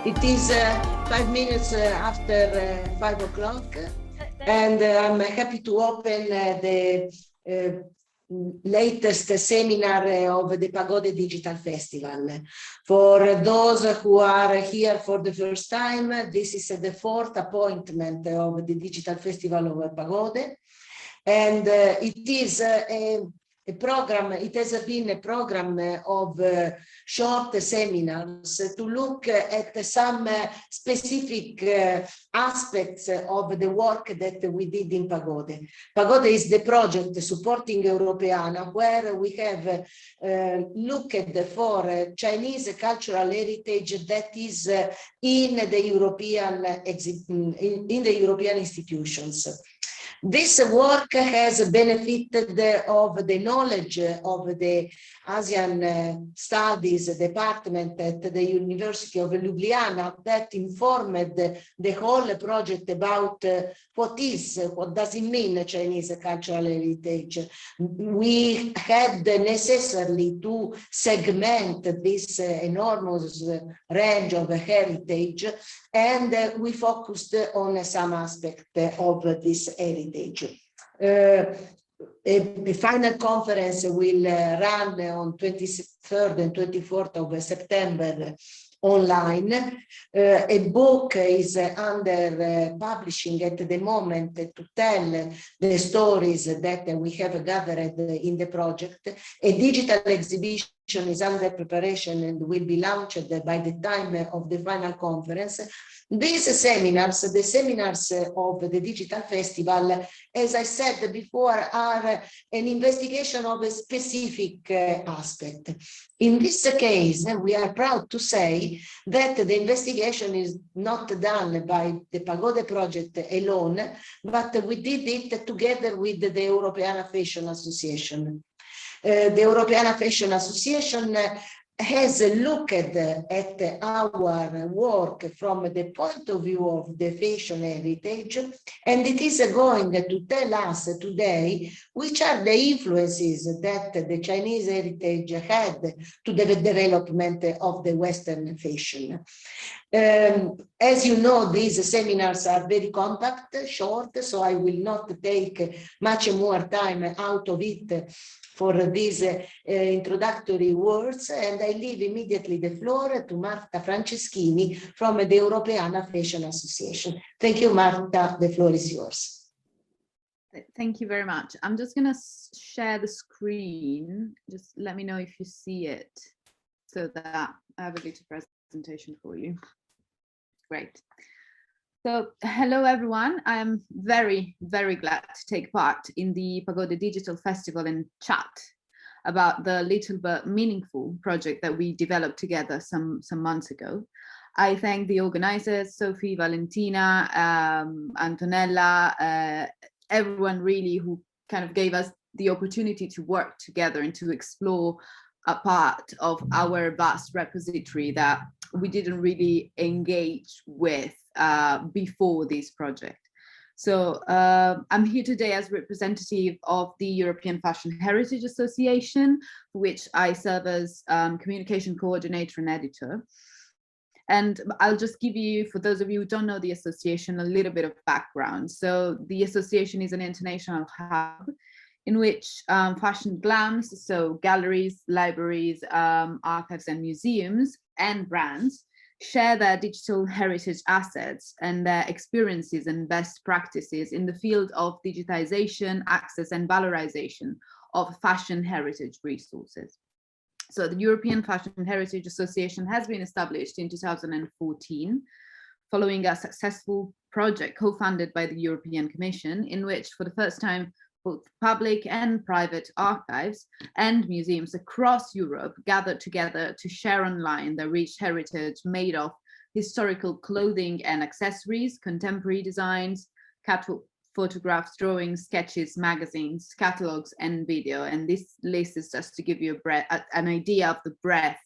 It is 5 minutes after 5 o'clock, and I'm happy to open the latest seminar of the PAGODE Digital Festival. For those who are here for the first time, this is the fourth appointment of the Digital Festival of PAGODE, and it is a program. It has been a program of short seminars to look at some specific aspects of the work that we did in PAGODE. PAGODE is the project supporting Europeana, where we have looked for Chinese cultural heritage that is in the European institutions. This work has benefited of the knowledge of the Asian Studies Department at the University of Ljubljana that informed the whole project about what does it mean Chinese cultural heritage. We had necessarily to segment this enormous range of heritage, and we focused on some aspect of this heritage. The final conference will run on 23rd and 24th of September online. A book is under publishing at the moment to tell the stories that we have gathered in the project. A digital exhibition is under preparation and will be launched by the time of the final conference. These seminars, the seminars of the Digital Festival, as I said before, are an investigation of a specific aspect. In this case, we are proud to say that the investigation is not done by the PAGODE project alone, but we did it together with the Europeana Fashion Association. The Europeana Fashion Association has looked at our work from the point of view of the fashion heritage, and it is going to tell us today which are the influences that the Chinese heritage had to the development of the Western fashion. As you know, these seminars are very compact, short, so I will not take much more time out of it for these introductory words, and I leave immediately the floor to Marta Franceschini from the Europeana Fashion Association. Thank you, Marta. The floor is yours. Thank you very much. I'm just going to share the screen. Just let me know if you see it so that I have a little presentation for you. Great. So, hello everyone. I'm very, very glad to take part in the PAGODE Digital Festival and chat about the Little But Meaningful project that we developed together some months ago. I thank the organizers, Sophie, Valentina, Antonella, everyone really who kind of gave us the opportunity to work together and to explore a part of our vast repository that we didn't really engage with before this project. So I'm here today as representative of the European Fashion Heritage Association, for which I serve as communication coordinator and editor. And I'll just give you, for those of you who don't know the association, a little bit of background. So the association is an international hub in which fashion glams, so galleries, libraries, archives and museums and brands share their digital heritage assets and their experiences and best practices in the field of digitization, access and valorization of fashion heritage resources. So the European Fashion Heritage Association has been established in 2014, following a successful project co-funded by the European Commission, in which for the first time both public and private archives and museums across Europe gathered together to share online their rich heritage made of historical clothing and accessories, contemporary designs, catwalk photographs, drawings, sketches, magazines, catalogs, and video. And this list is just to give you an idea of the breadth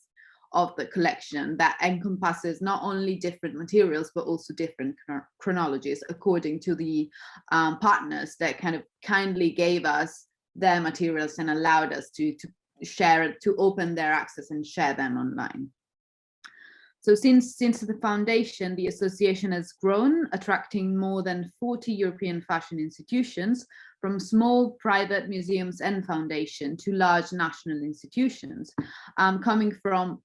of the collection that encompasses not only different materials, but also different chronologies according to the partners that kind of kindly gave us their materials and allowed us to share, to open their access and share them online. So since the foundation, the association has grown, attracting more than 40 European fashion institutions, from small private museums and foundation to large national institutions, coming from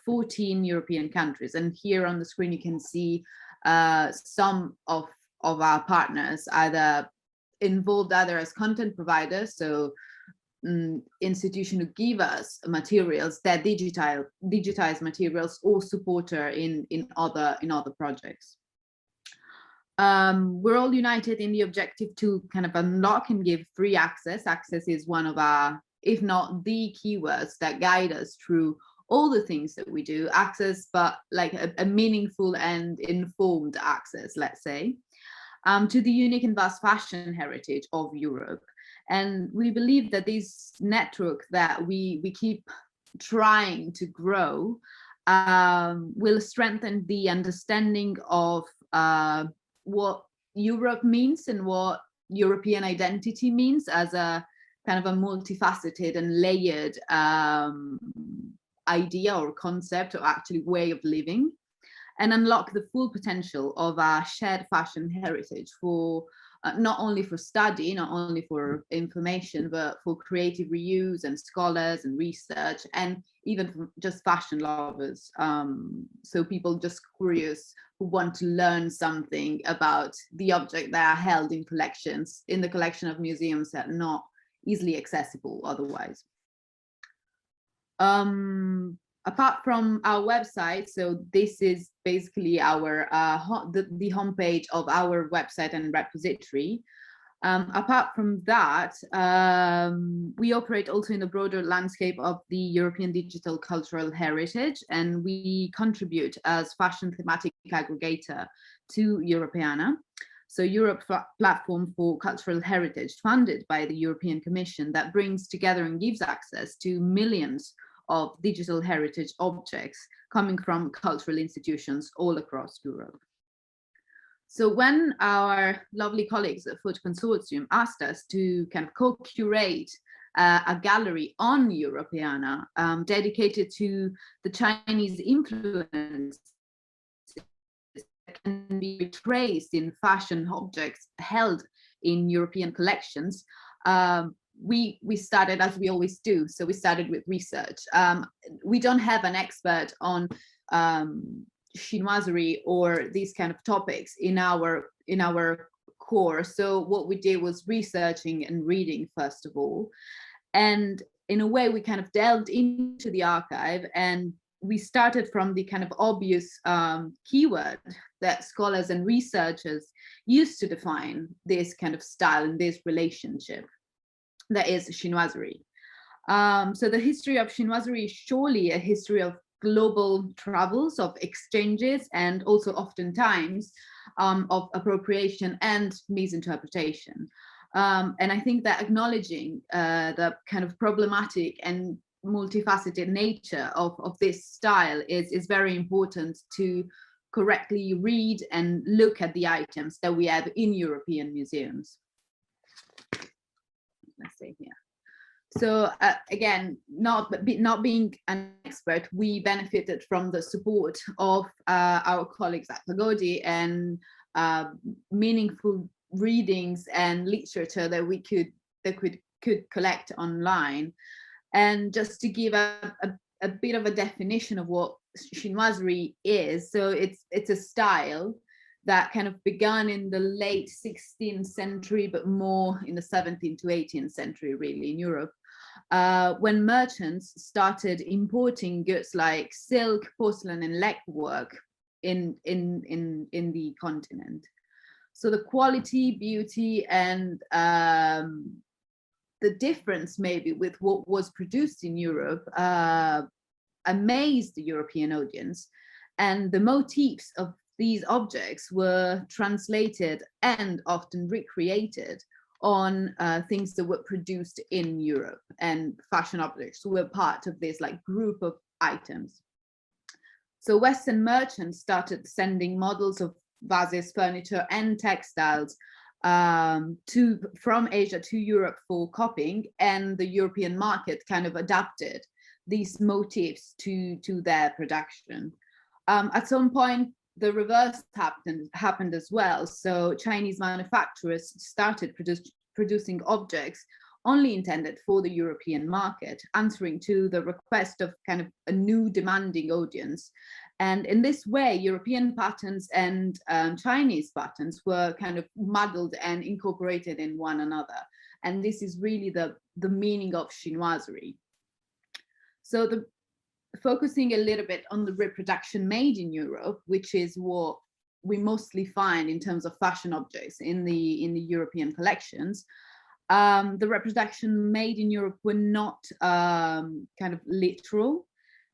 14 European countries. And here on the screen, you can see some of our partners either involved either as content providers, so institution who give us materials, that digitize materials, or supporter in other projects. We're all united in the objective to kind of unlock and give free access. Access is one of our, if not the keywords that guide us through all the things that we do. Access, but like a meaningful and informed access, let's say, to the unique and vast fashion heritage of Europe. And we believe that this network that we keep trying to grow will strengthen the understanding of what Europe means and what European identity means as a kind of a multifaceted and layered idea or concept, or actually way of living, and unlock the full potential of our shared fashion heritage for not only for study, not only for information, but for creative reuse and scholars and research, and even for just fashion lovers. So people just curious who want to learn something about the object that are held in collections, in the collection of museums that are not easily accessible otherwise. Apart from our website, so this is basically our the homepage of our website and repository. Apart from that, we operate also in the broader landscape of the European digital cultural heritage, and we contribute as fashion thematic aggregator to Europeana. So Europe platform for cultural heritage, funded by the European Commission, that brings together and gives access to millions of digital heritage objects coming from cultural institutions all across Europe. So when our lovely colleagues at Photoconsortium asked us to kind of co-curate a gallery on Europeana dedicated to the Chinese influence that can be traced in fashion objects held in European collections, we started, as we always do, so we started with research. We don't have an expert on Shinwasuri or these kind of topics in our course. So what we did was researching and reading, first of all, and in a way we kind of delved into the archive, and we started from the kind of obvious keyword that scholars and researchers used to define this kind of style and this relationship, that is Shinwasuri. So the history of Shinwasuri is surely a history of global travels, of exchanges, and also oftentimes of appropriation and misinterpretation. And I think that acknowledging the kind of problematic and multifaceted nature of this style is very important to correctly read and look at the items that we have in European museums. Let's say here. So again, not being an expert, we benefited from the support of our colleagues at PAGODE and meaningful readings and literature that we could collect online. And just to give a bit of a definition of what Shinwasuri is, so it's a style that kind of began in the late 16th century, but more in the 17th to 18th century, really, in Europe, when merchants started importing goods like silk, porcelain, and legwork in the continent. So the quality, beauty, and the difference maybe with what was produced in Europe amazed the European audience, and the motifs of these objects were translated and often recreated on things that were produced in Europe, and fashion objects were part of this like group of items. So Western merchants started sending models of vases, furniture, and textiles from Asia to Europe for copying, and the European market kind of adapted these motifs to their production. At some point, the reverse happened as well. So Chinese manufacturers started producing objects only intended for the European market, answering to the request of kind of a new demanding audience. And in this way, European patents and Chinese patents were kind of muddled and incorporated in one another. And this is really the meaning of Shinwasuri. So focusing a little bit on the reproduction made in Europe, which is what we mostly find in terms of fashion objects in the European collections. The reproduction made in Europe were not kind of literal,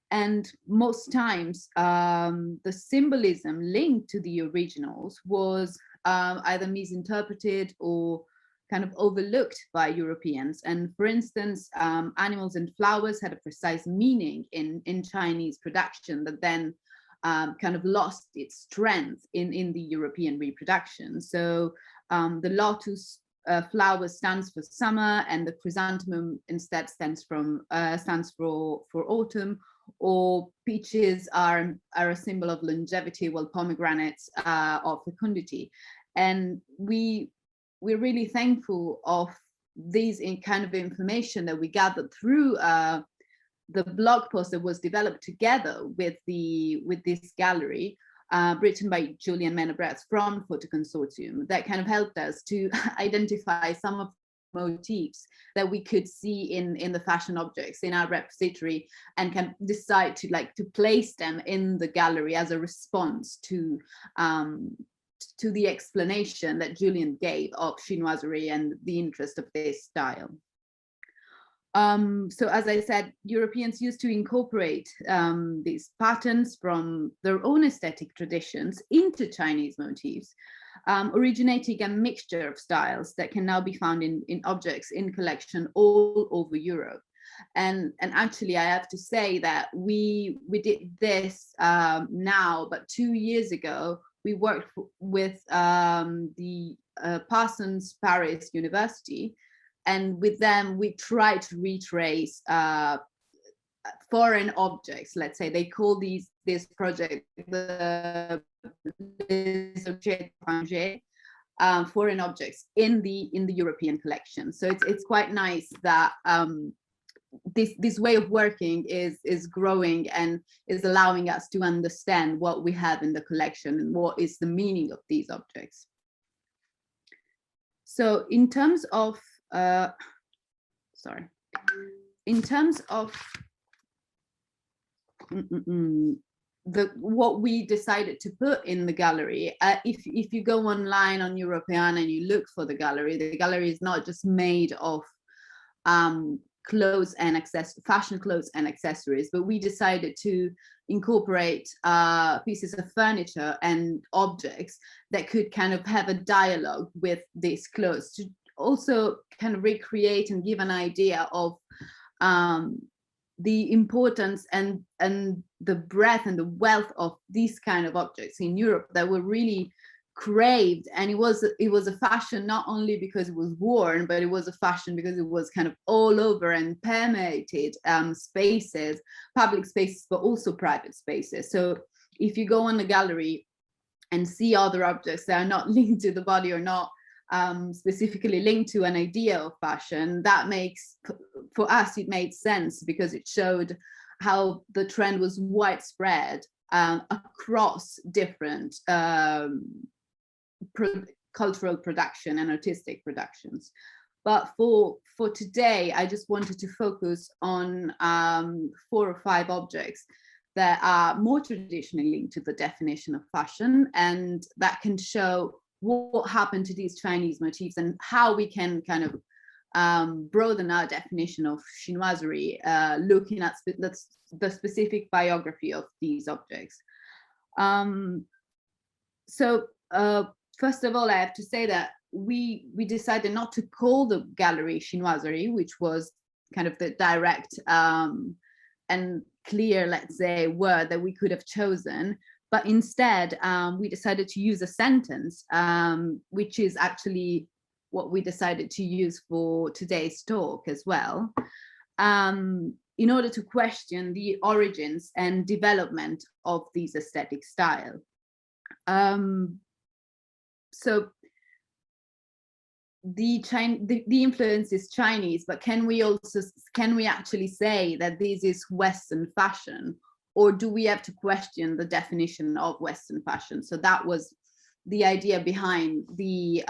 and most times the symbolism linked to the originals was either misinterpreted or kind of overlooked by Europeans. And for instance, animals and flowers had a precise meaning in Chinese production that then kind of lost its strength in the European reproduction. So the lotus flower stands for summer, and the chrysanthemum instead stands for autumn, or peaches are a symbol of longevity, while pomegranates of fecundity. And we're really thankful of these kind of information that we gathered through the blog post that was developed together with this gallery, written by Julian Menabretz from Photoconsortium, that kind of helped us to identify some of the motifs that we could see in the fashion objects in our repository, and can decide to place them in the gallery as a response to the explanation that Julian gave of Shinwasuri and the interest of this style. So as I said, Europeans used to incorporate these patterns from their own aesthetic traditions into Chinese motifs, originating a mixture of styles that can now be found in objects in collection all over Europe. And actually, I have to say that we did this now, but 2 years ago, we worked with the Parsons Paris University, and with them we tried to retrace foreign objects. Let's say they call this project the foreign objects in the European collection. So it's quite nice that this way of working is growing and is allowing us to understand what we have in the collection and what is the meaning of these objects. So in terms of what we decided to put in the gallery, if you go online on Europeana and you look for the gallery is not just made of clothes and fashion clothes and accessories, but we decided to incorporate pieces of furniture and objects that could kind of have a dialogue with these clothes, to also kind of recreate and give an idea of the importance and the breadth and the wealth of these kind of objects in Europe that were really craved. And it was a fashion not only because it was worn, but it was a fashion because it was kind of all over and permeated spaces, public spaces, but also private spaces. So if you go on the gallery and see other objects that are not linked to the body or not specifically linked to an idea of fashion, that makes, for us, it made sense because it showed how the trend was widespread across different cultural production and artistic productions. But for today, I just wanted to focus on 4 or 5 objects that are more traditionally linked to the definition of fashion, and that can show what happened to these Chinese motifs and how we can kind of broaden our definition of Shinwasuri, looking at the specific biography of these objects. First of all, I have to say that we decided not to call the gallery Shinwasuri, which was kind of the direct and clear, let's say, word that we could have chosen. But instead, we decided to use a sentence, which is actually what we decided to use for today's talk as well. in order to question the origins and development of these aesthetic style. So the influence is Chinese, but can we actually say that this is Western fashion, or do we have to question the definition of Western fashion? So that was the idea behind the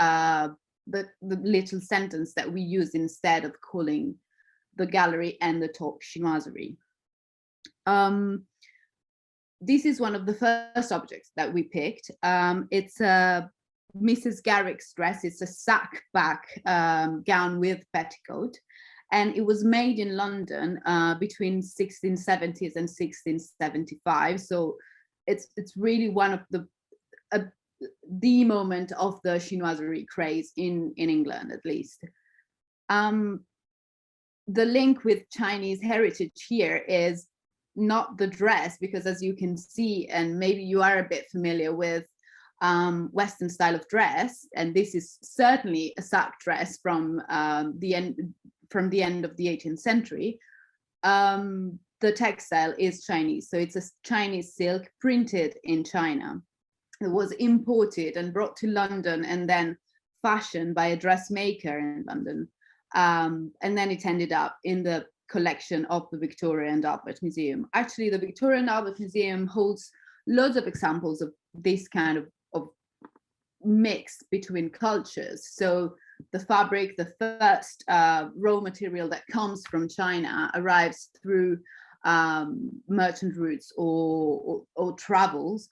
little sentence that we use instead of calling the gallery and the talk Shinwasuri. This is one of the first objects that we picked. It's a Mrs. Garrick's dress. It's a sack back gown with petticoat, and it was made in London between 1670s and 1675. So it's really one of the moment of the Shinwasuri craze in England, at least. The link with Chinese heritage here is not the dress, because as you can see, and maybe you are a bit familiar with Western style of dress, and this is certainly a sack dress from the end of the 18th century. The textile is Chinese, so it's a Chinese silk printed in China. It was imported and brought to London and then fashioned by a dressmaker in London, and then it ended up in the collection of the Victoria and Albert Museum. Actually, the Victoria and Albert Museum holds loads of examples of this kind of mix between cultures. So the fabric, the first raw material that comes from China, arrives through merchant routes or travels,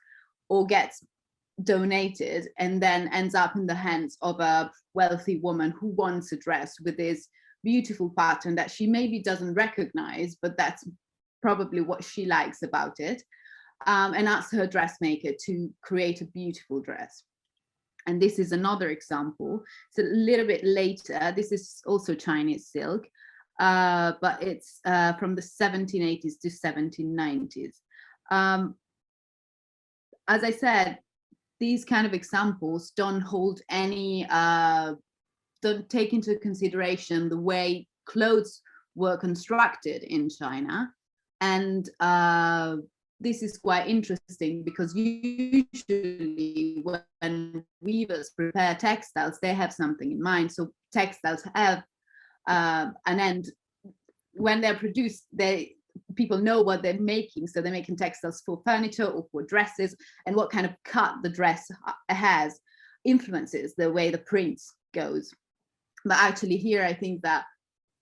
or gets donated and then ends up in the hands of a wealthy woman who wants a dress with this beautiful pattern that she maybe doesn't recognize, but that's probably what she likes about it, and asks her dressmaker to create a beautiful dress. And this is another example. It's a little bit later. This is also Chinese silk, but it's from the 1780s to 1790s. As I said, these kind of examples don't hold any, don't take into consideration the way clothes were constructed in China. And this is quite interesting, because usually when weavers prepare textiles, they have something in mind. So textiles have an end. When they're produced, people know what they're making. So they're making textiles for furniture or for dresses, and what kind of cut the dress has influences the way the print goes. But actually here, I think that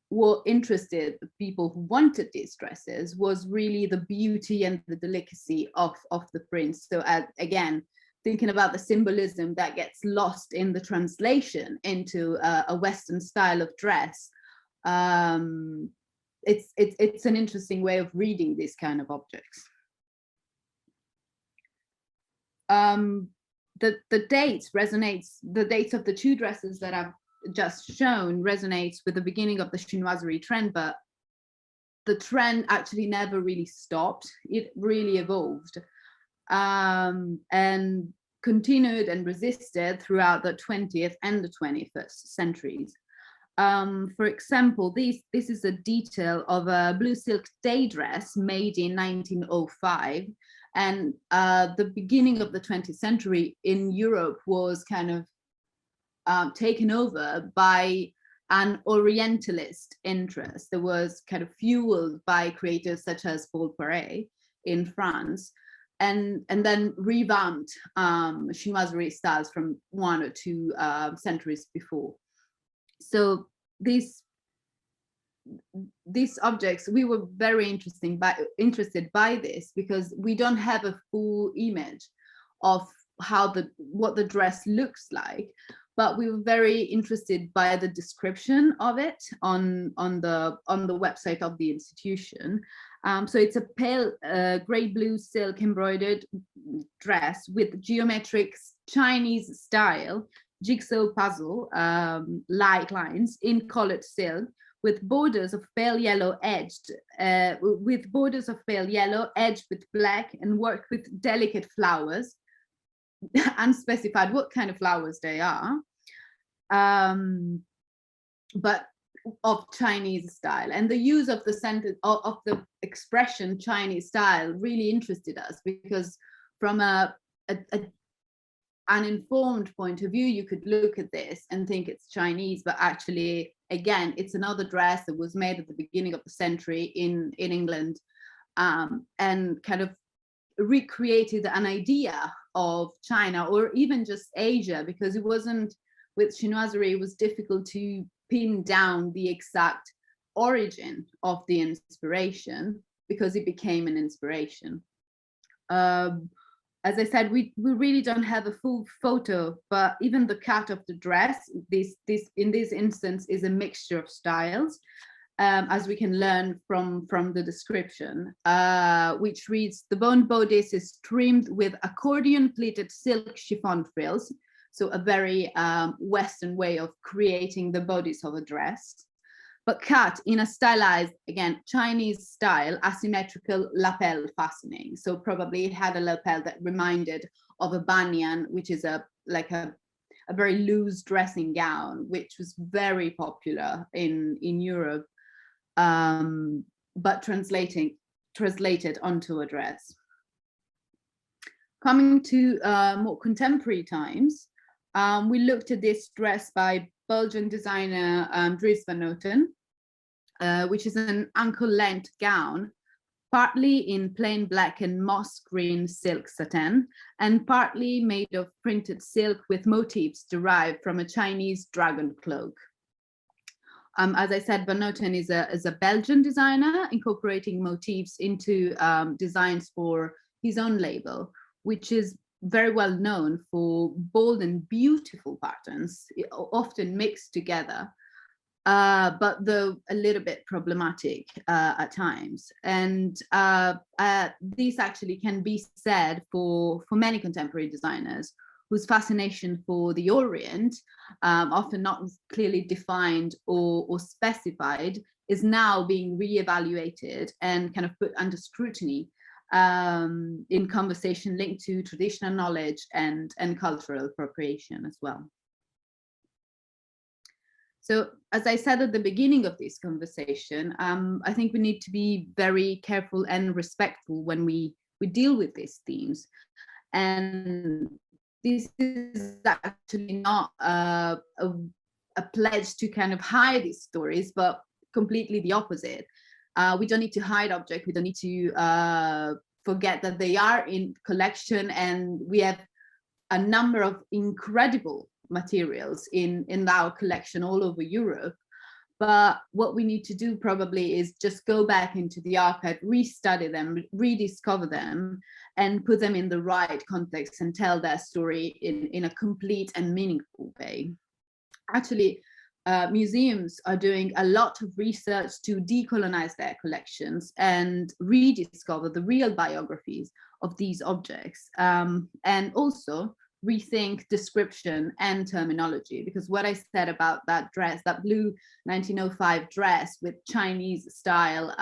what interested the people who wanted these dresses was really the beauty and the delicacy of the prints. So again, thinking about the symbolism that gets lost in the translation into a Western style of dress, it's an interesting way of reading these kind of objects. The dates of the two dresses that I've just shown resonates with the beginning of the Shinwasuri trend, but the trend actually never really stopped. It really evolved and continued and resisted throughout the 20th and the 21st centuries. For example, this is a detail of a blue silk day dress made in 1905, and the beginning of the 20th century in Europe was kind of taken over by an Orientalist interest that was kind of fueled by creators such as Paul Poiret in France, and then revamped Shinwasuri styles from 1 or 2 centuries before. So these objects, we were very interested by this, because we don't have a full image of what the dress looks like, but we were very interested by the description of it on the website of the institution. So it's a pale gray blue silk embroidered dress with geometric Chinese style jigsaw puzzle like lines in colored silk, with borders of pale yellow edged with black, and worked with delicate flowers, unspecified what kind of flowers they are, but of Chinese style, and the use of the sentence of the expression Chinese style really interested us, because from an informed point of view, you could look at this and think it's Chinese, but actually, again, it's another dress that was made at the beginning of the century in England, and kind of recreated an idea of China, or even just Asia, because it wasn't, with Shinwasuri, it was difficult to pin down the exact origin of the inspiration, because it became an inspiration. As I said, we really don't have a full photo, but even the cut of the dress, this in this instance is a mixture of styles, as we can learn from the description, which reads: the bone bodice is trimmed with accordion pleated silk chiffon frills. So a very Western way of creating the bodice of a dress, but cut in a stylized, again, Chinese style, asymmetrical lapel fastening. So probably it had a lapel that reminded of a banyan, which is like a very loose dressing gown, which was very popular in Europe, but translated onto a dress. Coming to more contemporary times, we looked at this dress by Belgian designer Dries van Otten, which is an ankle-length gown, partly in plain black and moss green silk satin, and partly made of printed silk with motifs derived from a Chinese dragon cloak. As I said, Van Otten is a Belgian designer, incorporating motifs into designs for his own label, which is very well known for bold and beautiful patterns, often mixed together, but though a little bit problematic at times. And this actually can be said for many contemporary designers, whose fascination for the Orient, often not clearly defined or specified, is now being reevaluated and kind of put under scrutiny in conversation linked to traditional knowledge and cultural appropriation as well. So, as I said at the beginning of this conversation, I think we need to be very careful and respectful when we deal with these themes. And this is actually not a pledge to kind of hide these stories, but completely the opposite. We don't need to hide objects. We don't need to forget that they are in collection, and we have a number of incredible materials in our collection all over Europe. But what we need to do probably is just go back into the archive, restudy them, rediscover them, and put them in the right context and tell their story in a complete and meaningful way. Actually, museums are doing a lot of research to decolonize their collections and rediscover the real biographies of these objects, and also rethink description and terminology, because what I said about that dress, that blue 1905 dress with Chinese style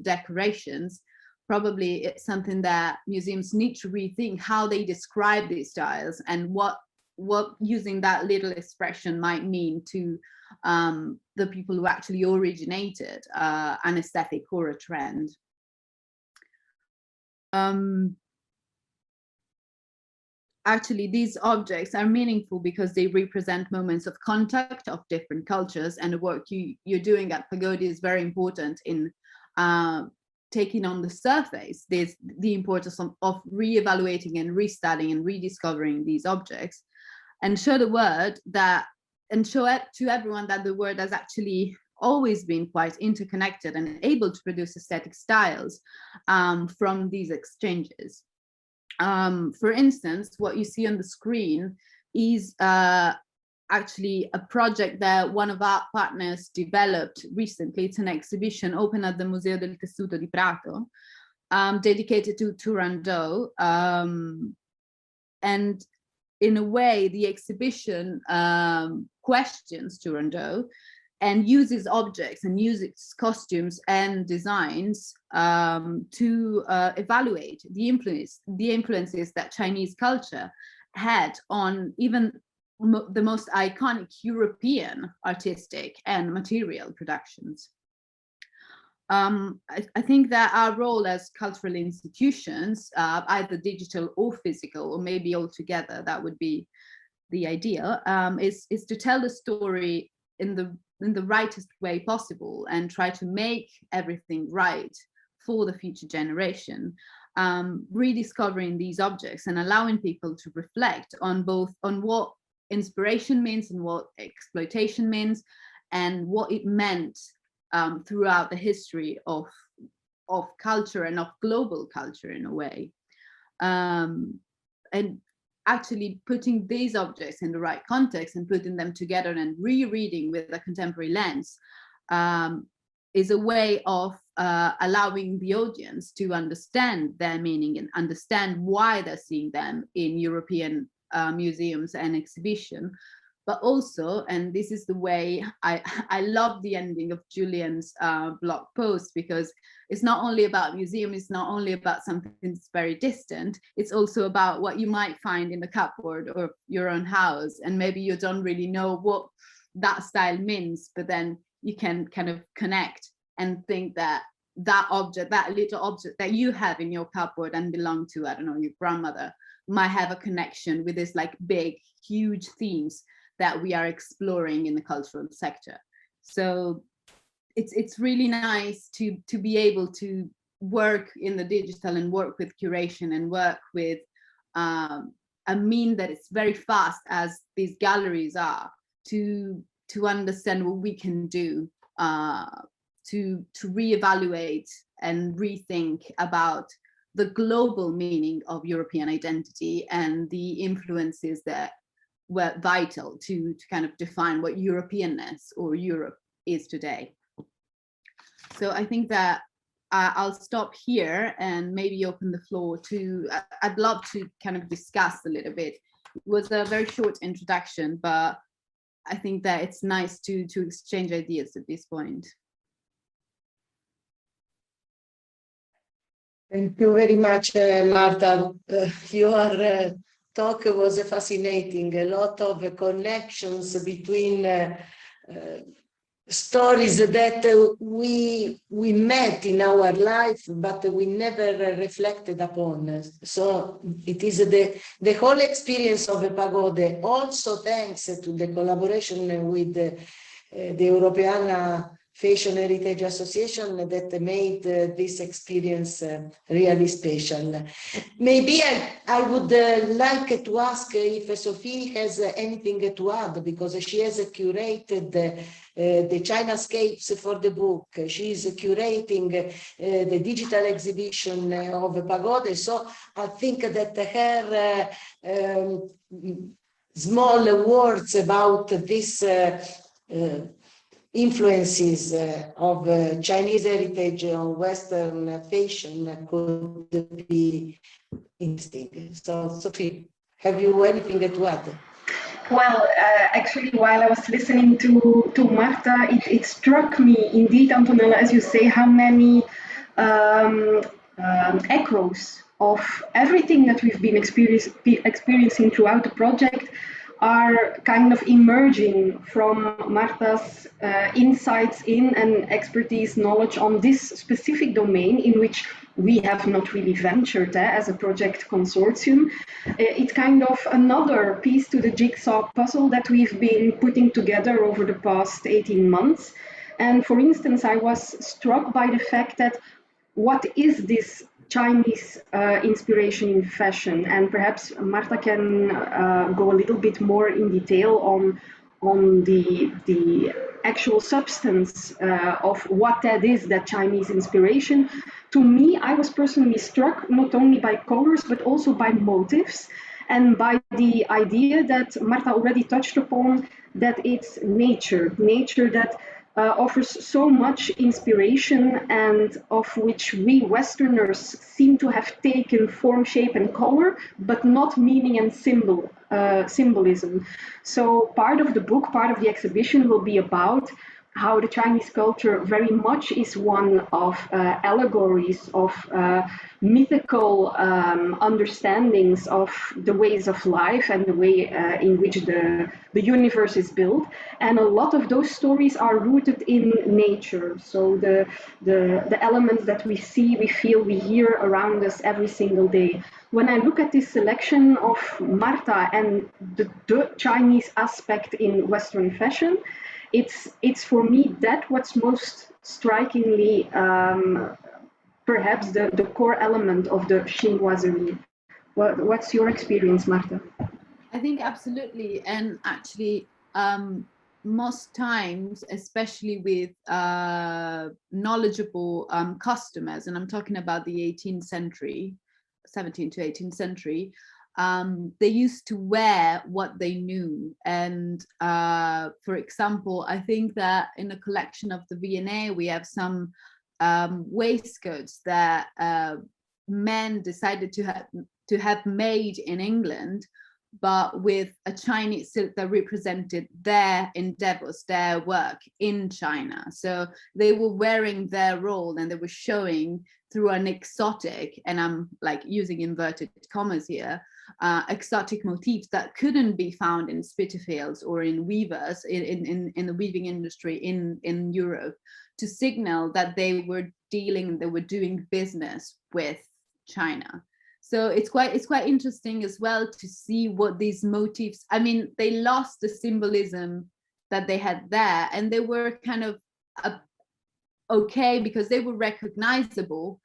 decorations, probably it's something that museums need to rethink how they describe these styles, and what using that little expression might mean to the people who actually originated an aesthetic or a trend. Actually, these objects are meaningful because they represent moments of contact of different cultures, and the work you're doing at PAGODE is very important in taking on the surface the importance of re-evaluating and restudying and rediscovering these objects, and show the word that, and show it to everyone that the world has actually always been quite interconnected and able to produce aesthetic styles from these exchanges. For instance, what you see on the screen is actually a project that one of our partners developed recently. It's an exhibition open at the Museo del Tessuto di Prato, dedicated to Turandot. And in a way, the exhibition questions Turandot and uses objects and uses costumes and designs to evaluate the influences that Chinese culture had on even the most iconic European artistic and material productions. I think that our role as cultural institutions, either digital or physical, or maybe all together, that would be the ideal, is to tell the story in the rightest way possible and try to make everything right for the future generation, rediscovering these objects and allowing people to reflect on what inspiration means and what exploitation means and what it meant throughout the history of culture and of global culture in a way, and actually putting these objects in the right context and putting them together and rereading with a contemporary lens is a way of allowing the audience to understand their meaning and understand why they're seeing them in European museums and exhibition. But also, and this is the way I love the ending of Julian's blog post, because it's not only about museum, it's not only about something that's very distant, it's also about what you might find in the cupboard or your own house. And maybe you don't really know what that style means, but then you can kind of connect and think that that object, that little object that you have in your cupboard and belong to, I don't know, your grandmother, might have a connection with this like big, huge themes that we are exploring in the cultural sector. So it's really nice to be able to work in the digital and work with curation and work with a mean that it's very fast, as these galleries are, to understand what we can do to reevaluate and rethink about the global meaning of European identity and the influences that were vital to kind of define what Europeanness or Europe is today. So I think that I'll stop here and maybe open the floor to, I'd love to kind of discuss a little bit. It was a very short introduction, but I think that it's nice to exchange ideas at this point. Thank you very much, Marta. Your talk was fascinating. A lot of connections between stories that we met in our life, but we never reflected upon. So it is the whole experience of a pagode, also thanks to the collaboration with the European Fashion Heritage Association, that made this experience really special. Maybe I would like to ask if Sophie has anything to add, because she has curated the Chinascapes for the book. She is curating the digital exhibition of Pagode. So I think that her small words about this influences of Chinese heritage on Western fashion could be interesting. So, Sophie, have you anything to add? Well, actually, while I was listening to Marta, it struck me indeed, Antonella, as you say, how many echoes of everything that we've been experiencing throughout the project are kind of emerging from Marta's insights in and expertise, knowledge on this specific domain in which we have not really ventured as a project consortium. It's kind of another piece to the jigsaw puzzle that we've been putting together over the past 18 months. And for instance, I was struck by the fact that what is this Chinese inspiration in fashion? And perhaps Marta can go a little bit more in detail on the actual substance of what that is, that Chinese inspiration. To me, I was personally struck not only by colors, but also by motives and by the idea that Marta already touched upon, that it's nature that offers so much inspiration, and of which we Westerners seem to have taken form, shape and color, but not meaning and symbolism. So part of the book, part of the exhibition will be about how the Chinese culture very much is one of allegories, of mythical understandings of the ways of life and the way in which the universe is built. And a lot of those stories are rooted in nature. So the elements that we see, we feel, we hear around us every single day. When I look at this selection of Marta and the Chinese aspect in Western fashion, it's for me that what's most strikingly perhaps the core element of the Shinwasuri. What's your experience, Marta? I think absolutely, and actually most times, especially with knowledgeable customers, and I'm talking about the 18th century, 17th to 18th century, they used to wear what they knew. And for example, I think that in a collection of the V&A, we have some waistcoats that men decided to have made in England, but with a Chinese silk that represented their endeavors, their work in China. So they were wearing their role and they were showing through an exotic, and I'm like using inverted commas here, exotic motifs that couldn't be found in Spitalfields or in weavers in the weaving industry in Europe, to signal that they were doing business with China. So it's quite interesting as well to see what these motifs, I mean, they lost the symbolism that they had there, and they were kind of okay because they were recognizable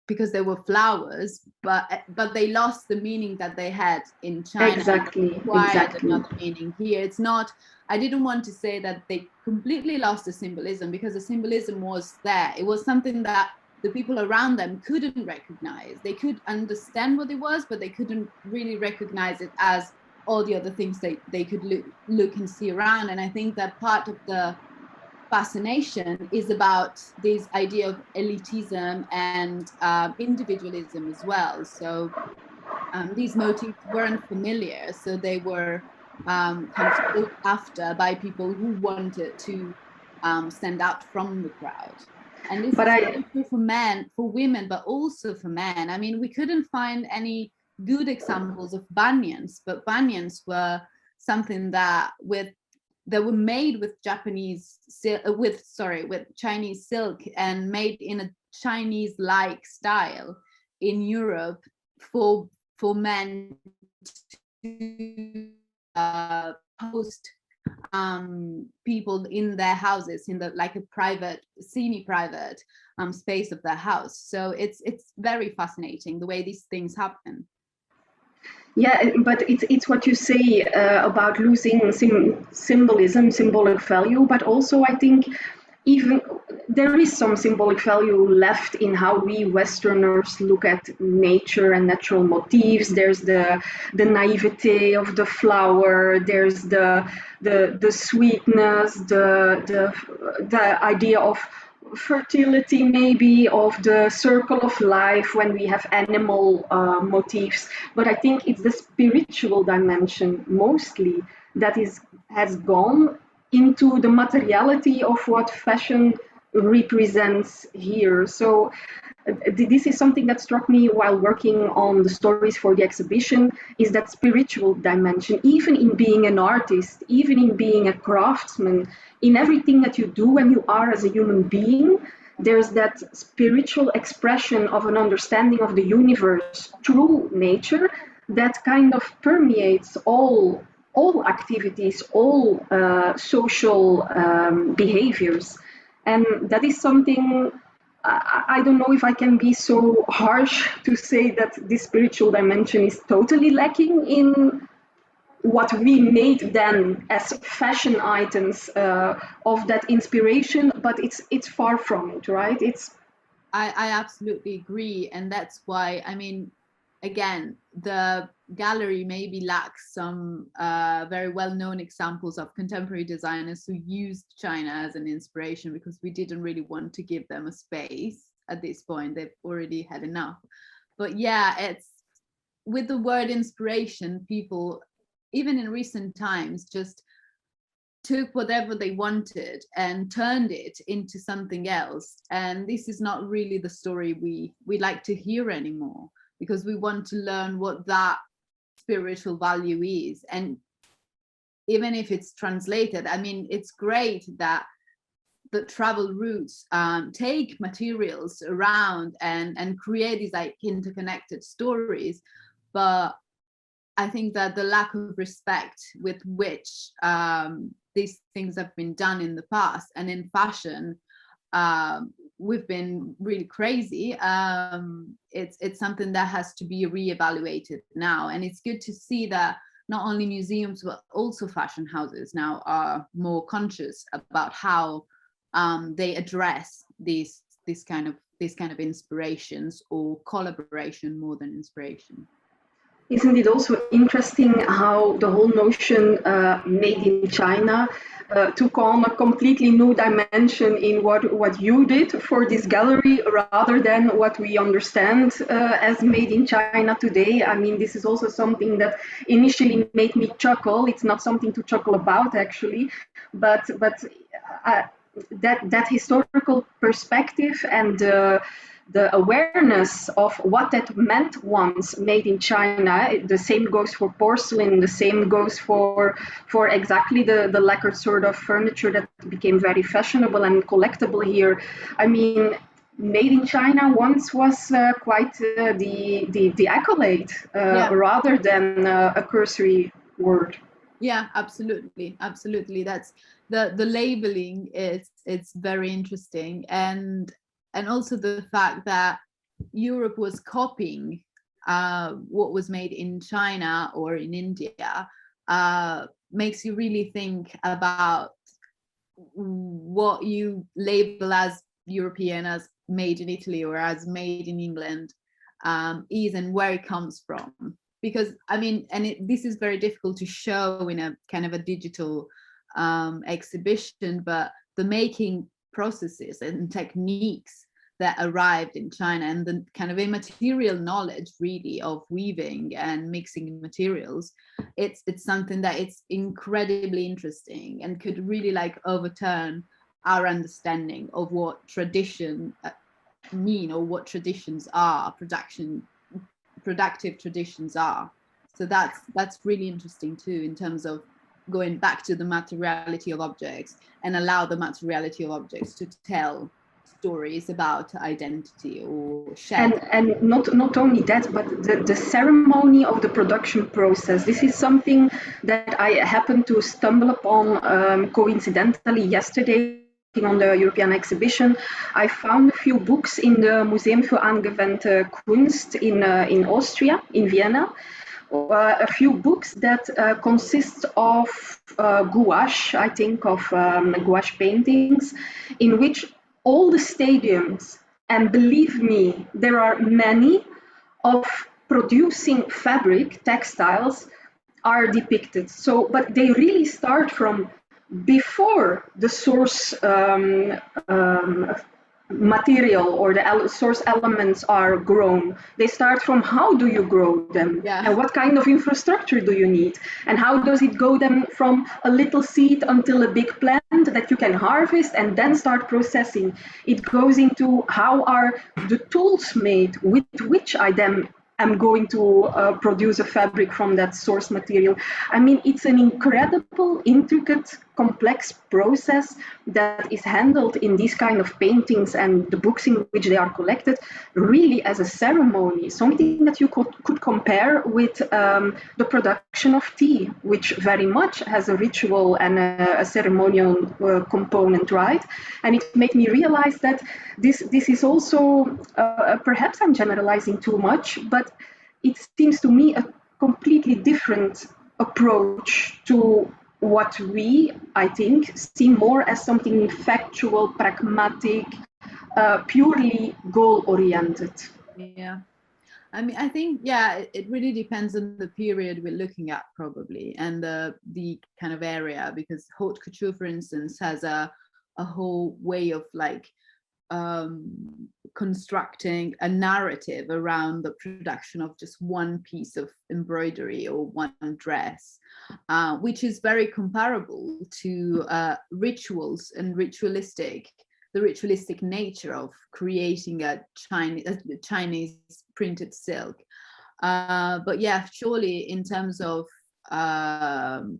because they were flowers, but they lost the meaning that they had in China. Exactly. Another meaning here. It's not, I didn't want to say that they completely lost the symbolism, because the symbolism was there. It was something that the people around them couldn't recognize. They could understand what it was, but they couldn't really recognize it as all the other things they could look and see around. And I think that part of the fascination is about this idea of elitism and individualism as well. So these motifs weren't familiar, so they were kind of sought after by people who wanted to stand out from the crowd. And this is true for men, for women, but also for men. I mean, we couldn't find any good examples of banyans, but banyans were something that were made with with Chinese silk and made in a Chinese-like style in Europe for men to post people in their houses, in the like a private, semi-private space of their house. So it's very fascinating the way these things happen. Yeah, but it's what you say about losing symbolism, symbolic value, but also I think even there is some symbolic value left in how we Westerners look at nature and natural motifs. There's the naivete of the flower. There's the sweetness, the idea of fertility, maybe, of the circle of life when we have animal motifs. But I think it's the spiritual dimension mostly that has gone into the materiality of what fashion represents here. So this is something that struck me while working on the stories for the exhibition, is that spiritual dimension, even in being an artist, even in being a craftsman, in everything that you do when you are as a human being, there's that spiritual expression of an understanding of the universe through nature that kind of permeates all activities, all social behaviors. And that is something, I don't know if I can be so harsh to say that this spiritual dimension is totally lacking in what we made then as fashion items of that inspiration, but it's far from it, right? I absolutely agree. And that's why, I mean, again, the gallery maybe lacks some very well-known examples of contemporary designers who used China as an inspiration, because we didn't really want to give them a space at this point. They've already had enough. But yeah, it's with the word inspiration, people, even in recent times, just took whatever they wanted and turned it into something else. And this is not really the story we like to hear anymore, because we want to learn what that spiritual value is. And even if it's translated, I mean, it's great that the travel routes take materials around and create these like interconnected stories. But I think that the lack of respect with which these things have been done in the past, and in fashion, we've been really crazy. It's something that has to be reevaluated now. And it's good to see that not only museums, but also fashion houses now are more conscious about how they address these kind of inspirations, or collaboration more than inspiration. Isn't it also interesting how the whole notion made in China took on a completely new dimension in what you did for this gallery, rather than what we understand as made in China today? I mean, this is also something that initially made me chuckle. It's not something to chuckle about, actually, but that historical perspective and the awareness of what that meant once made in China. The same goes for porcelain, the same goes for exactly the lacquered sort of furniture that became very fashionable and collectible here. I mean, made in China once was quite the accolade, rather than a cursory word. Yeah, absolutely. That's the labeling it's very interesting. And also the fact that Europe was copying what was made in China or in India makes you really think about what you label as European, as made in Italy or as made in England, is, and where it comes from. Because I mean, and this is very difficult to show in a kind of a digital exhibition, but the making processes and techniques that arrived in China, and the kind of immaterial knowledge really of weaving and mixing materials, it's something that it's incredibly interesting and could really like overturn our understanding of what tradition mean, or what traditions are, productive traditions are. So that's really interesting too, in terms of going back to the materiality of objects and allow the materiality of objects to tell stories about identity or shared. And not only that, but the ceremony of the production process. This is something that I happened to stumble upon coincidentally yesterday on the European exhibition. I found a few books in the Museum für angewandte Kunst in Austria, in Vienna. A few books that consist of gouache, I think, of gouache paintings, in which all the stadiums, and believe me, there are many, of producing fabric, textiles, are depicted. So, but they really start from before the source material or the source elements are grown. They start from how do you grow them, and what kind of infrastructure do you need, and how does it go then from a little seed until a big plant that you can harvest and then start processing. It goes into how are the tools made with which I then am going to produce a fabric from that source material. I mean, it's an incredible, intricate, complex process that is handled in these kind of paintings and the books in which they are collected, really as a ceremony, something that you could compare with the production of tea, which very much has a ritual and a ceremonial component, right? And it made me realize that this is also, perhaps I'm generalizing too much, but it seems to me a completely different approach to what we, I think, see more as something factual, pragmatic, purely goal-oriented. Yeah. I mean, I think, yeah, it really depends on the period we're looking at, probably, and the kind of area, because haute couture, for instance, has a whole way of like constructing a narrative around the production of just one piece of embroidery or one dress, which is very comparable to rituals and the ritualistic nature of creating a Chinese printed silk. But yeah, surely in terms of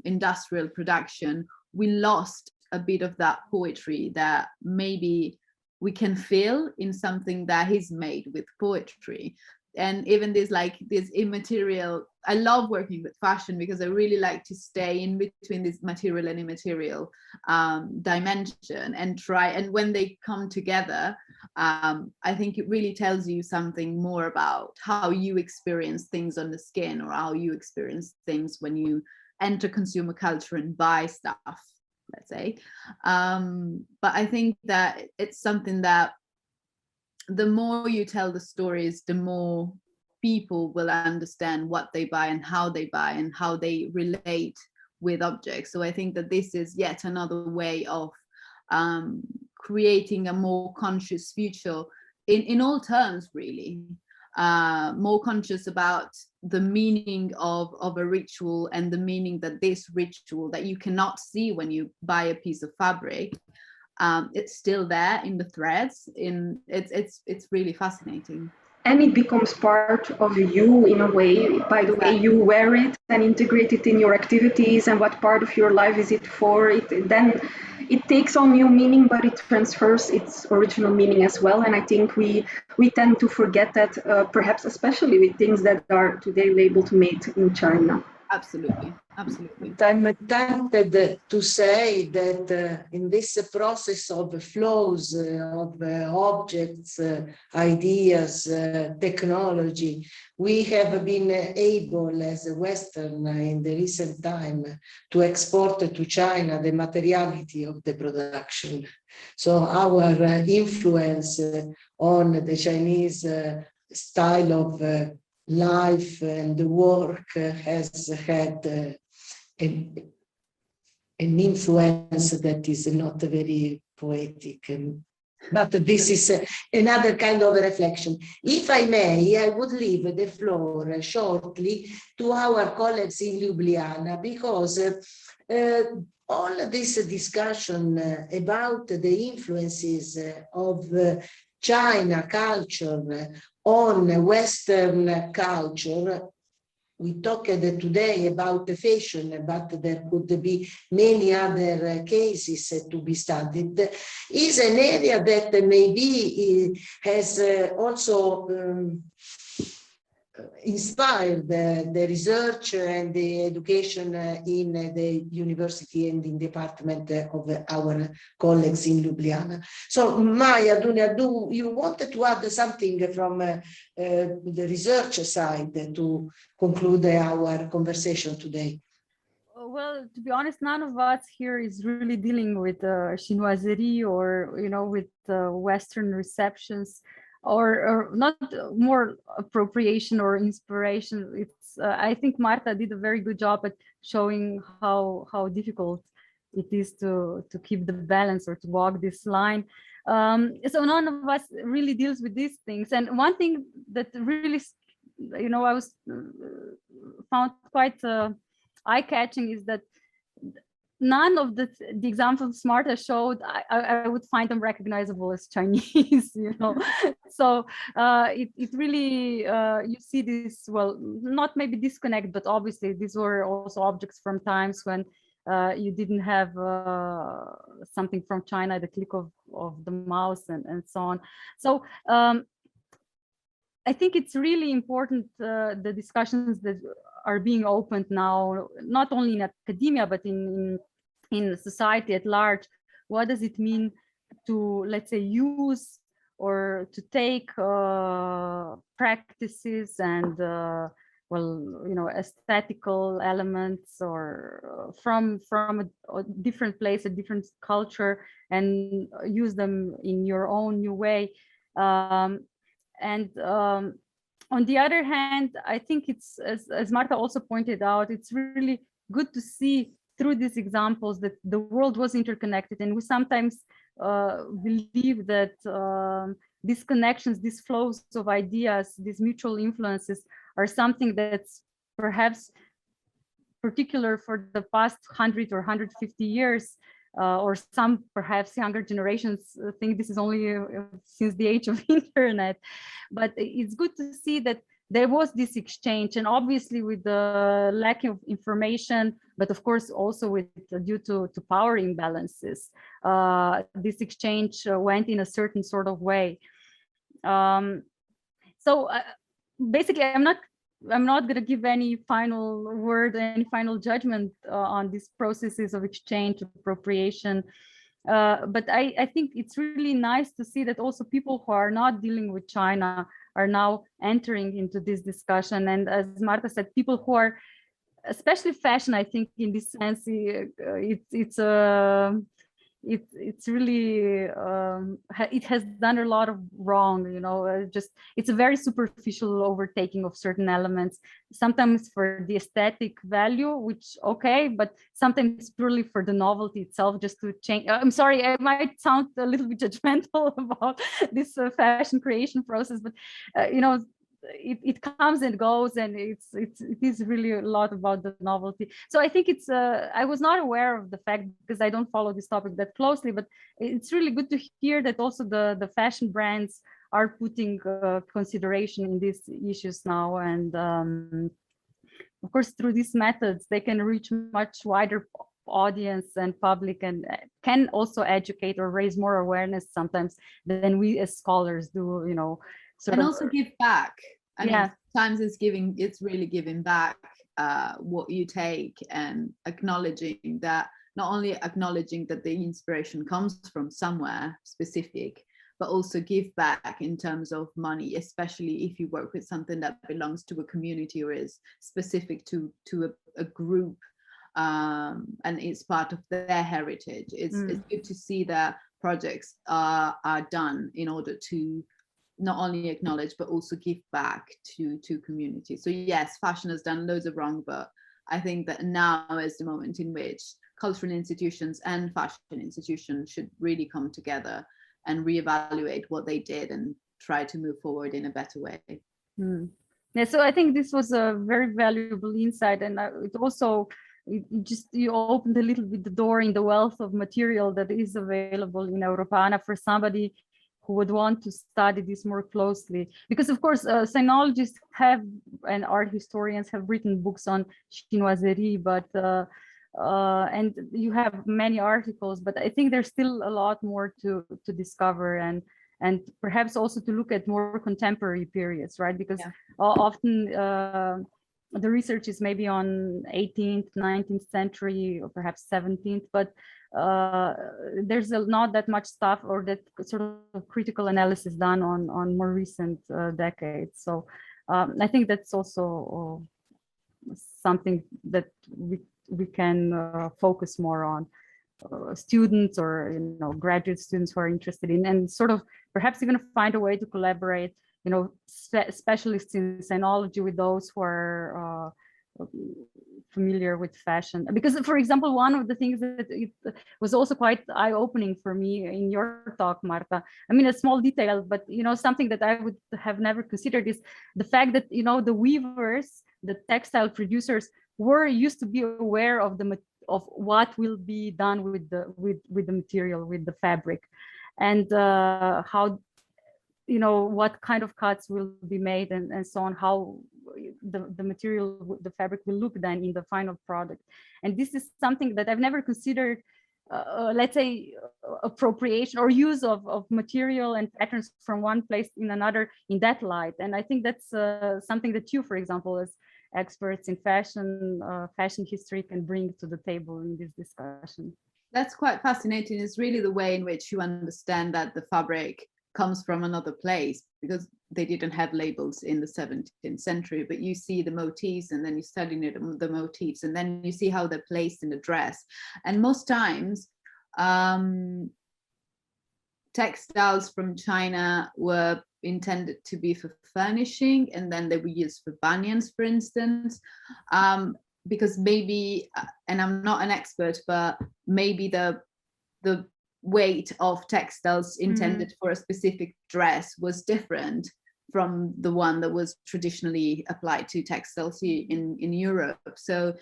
industrial production, we lost a bit of that poetry that maybe we can feel in something that is made with poetry. And even this immaterial, I love working with fashion because I really like to stay in between this material and immaterial dimension and try, and when they come together, I think it really tells you something more about how you experience things on the skin, or how you experience things when you enter consumer culture and buy stuff, let's say. But I think that it's something that the more you tell the stories, the more people will understand what they buy and how they relate with objects. So I think that this is yet another way of creating a more conscious future in all terms, really. More conscious about the meaning of a ritual, and the meaning that this ritual that you cannot see when you buy a piece of fabric, it's still there in the threads. It's really fascinating. And it becomes part of you in a way, by the way you wear it and integrate it in your activities, and what part of your life is it for. Then it takes on new meaning, but it transfers its original meaning as well. And I think we tend to forget that, perhaps especially with things that are today labeled made in China. Absolutely, absolutely. I'm tempted to say that in this process of flows of objects, ideas, technology, we have been able as a Western in the recent time to export to China the materiality of the production. So our influence on the Chinese style of life and work has had an influence that is not very poetic. But this is another kind of reflection. If I may, I would leave the floor shortly to our colleagues in Ljubljana, because all this discussion about the influences of China culture on Western culture, we talked today about the fashion, but there could be many other cases to be studied, is an area that maybe has also inspired the research and the education in the university and in the department of our colleagues in Ljubljana. So Maya, do you wanted to add something from the research side to conclude our conversation today? Well, to be honest, none of us here is really dealing with Shinwasuri or, with Western receptions, or not more appropriation or inspiration. It's I think Marta did a very good job at showing how difficult it is to keep the balance or to walk this line. So none of us really deals with these things. And one thing that really, I was found quite eye-catching is that none of the examples Marta showed, I would find them recognizable as Chinese, So it really, you see this, well, not maybe disconnect, but obviously these were also objects from times when you didn't have something from China at the click of the mouse and so on. So I think it's really important, the discussions that are being opened now, not only in academia, but in society at large. What does it mean to, let's say, use or to take practices and, aesthetical elements or from a different place, a different culture, and use them in your own new way. On the other hand, I think it's, as Marta also pointed out, it's really good to see through these examples that the world was interconnected, and we sometimes believe that these connections, these flows of ideas, these mutual influences are something that's perhaps particular for the past 100 or 150 years, or some perhaps younger generations think this is only since the age of internet. But it's good to see that there was this exchange, and obviously with the lack of information, but of course also with due to power imbalances, this exchange went in a certain sort of way. So basically, I'm not going to give any final word, any final judgment on these processes of exchange, appropriation. But I think it's really nice to see that also people who are not dealing with China are now entering into this discussion. And as Marta said, people who are, especially fashion, I think in this sense, it's really it has done a lot of wrong, you know. Just it's a very superficial overtaking of certain elements, sometimes for the aesthetic value, which okay, but sometimes purely for the novelty itself, just to change. I'm sorry, I might sound a little bit judgmental about this fashion creation process, but you know, it comes and goes, and it is really a lot about the novelty. So I think it's I was not aware of the fact, because I don't follow this topic that closely, but it's really good to hear that also the fashion brands are putting consideration in these issues now. And of course, through these methods, they can reach much wider audience and public, and can also educate or raise more awareness sometimes than we as scholars do, you know. And also give back. I mean, sometimes it's really giving back what you take, and acknowledging that, not only acknowledging that the inspiration comes from somewhere specific, but also give back in terms of money, especially if you work with something that belongs to a community or is specific to a group, and it's part of their heritage. It's good to see that projects are done in order to not only acknowledge but also give back to communities. So yes, fashion has done loads of wrong, but I think that now is the moment in which cultural institutions and fashion institutions should really come together and reevaluate what they did and try to move forward in a better way. Yeah, so I think this was a very valuable insight, and it also you opened a little bit the door in the wealth of material that is available in Europeana for somebody who would want to study this more closely. Because of course, sinologists have, and art historians have written books on chinoiserie, but and you have many articles, but I think there's still a lot more to discover, and perhaps also to look at more contemporary periods, right? Because often the research is maybe on 18th, 19th century, or perhaps 17th, but there's not that much stuff or that sort of critical analysis done on more recent decades. So I think that's also something that we can focus more on. Students or, you know, graduate students who are interested in, and sort of perhaps even find a way to collaborate, you know, specialists in sinology with those who are familiar with fashion. Because, for example, one of the things that it was also quite eye-opening for me in your talk, Marta, I mean, a small detail, but, you know, something that I would have never considered is the fact that, you know, the weavers, the textile producers used to be aware of what will be done with the material, with the fabric, and how, you know, what kind of cuts will be made, and so on, how the material, the fabric will look then in the final product. And this is something that I've never considered, let's say, appropriation or use of material and patterns from one place in another in that light. And I think that's something that you, for example, as experts in fashion history, can bring to the table in this discussion. That's quite fascinating. It's really the way in which you understand that the fabric comes from another place, because they didn't have labels in the 17th century, but you see the motifs, and then you study the motifs, and then you see how they're placed in the dress. And most times textiles from China were intended to be for furnishing, and then they were used for banyans, for instance, because maybe, and I'm not an expert, but maybe the weight of textiles intended for a specific dress was different from the one that was traditionally applied to textiles in Europe. So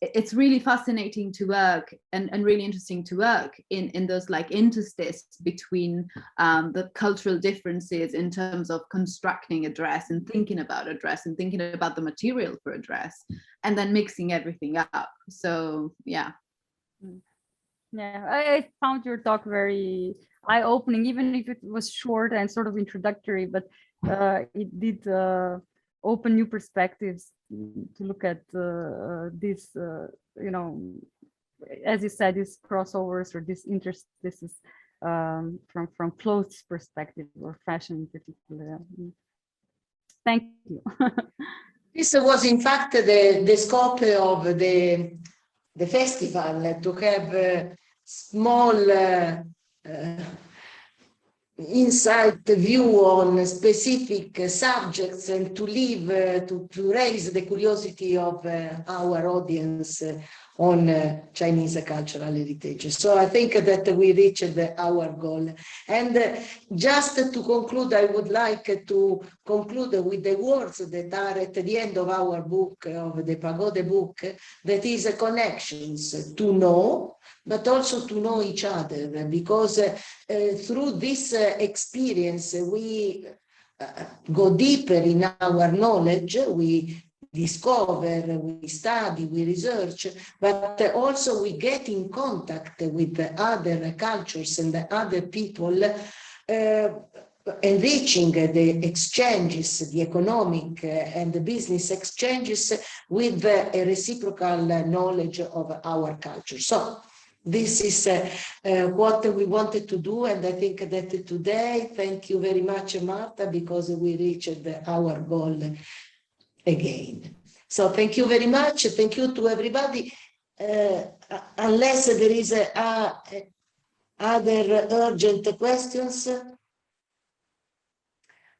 it's really fascinating to work and really interesting to work in those like interstices between the cultural differences in terms of constructing a dress and thinking about a dress and thinking about the material for a dress, and then mixing everything up. So yeah. Yeah, I found your talk very eye-opening, even if it was short and sort of introductory, but it did open new perspectives to look at this, you know, as you said, these crossovers or these interstices from clothes perspective or fashion in particular. Thank you. This was in fact the scope of the festival, to have a small insight view on specific subjects and to leave to raise the curiosity of our audience on Chinese cultural heritage. So I think that we reached our goal. And just to conclude, I would like to conclude with the words that are at the end of our book, of the Pagode book, that is connections, to know, but also to know each other, because through this experience, we go deeper in our knowledge, we discover, we study, we research, but also we get in contact with other cultures and other people, enriching the exchanges, the economic and the business exchanges with a reciprocal knowledge of our culture. So this is what we wanted to do, and I think that today, thank you very much, Marta, because we reached our goal again. So thank you very much. Thank you to everybody. Unless there is other urgent questions,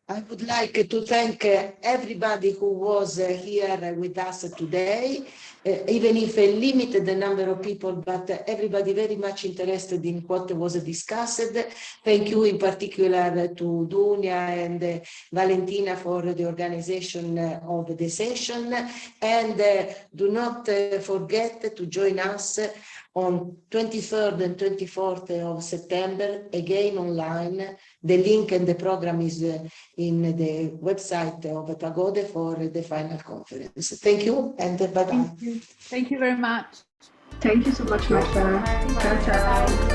I would like to thank everybody who was here with us today, even if a limited number of people, but everybody very much interested in what was discussed. Thank you in particular to Dunia and Valentina for the organization of the session. And do not forget to join us on 23rd and 24th of September, again online. The link and the program is in the website of Pagode for the final conference. Thank you and bye-bye. Thank you very much. Thank you so much, Marta. Ciao, ciao.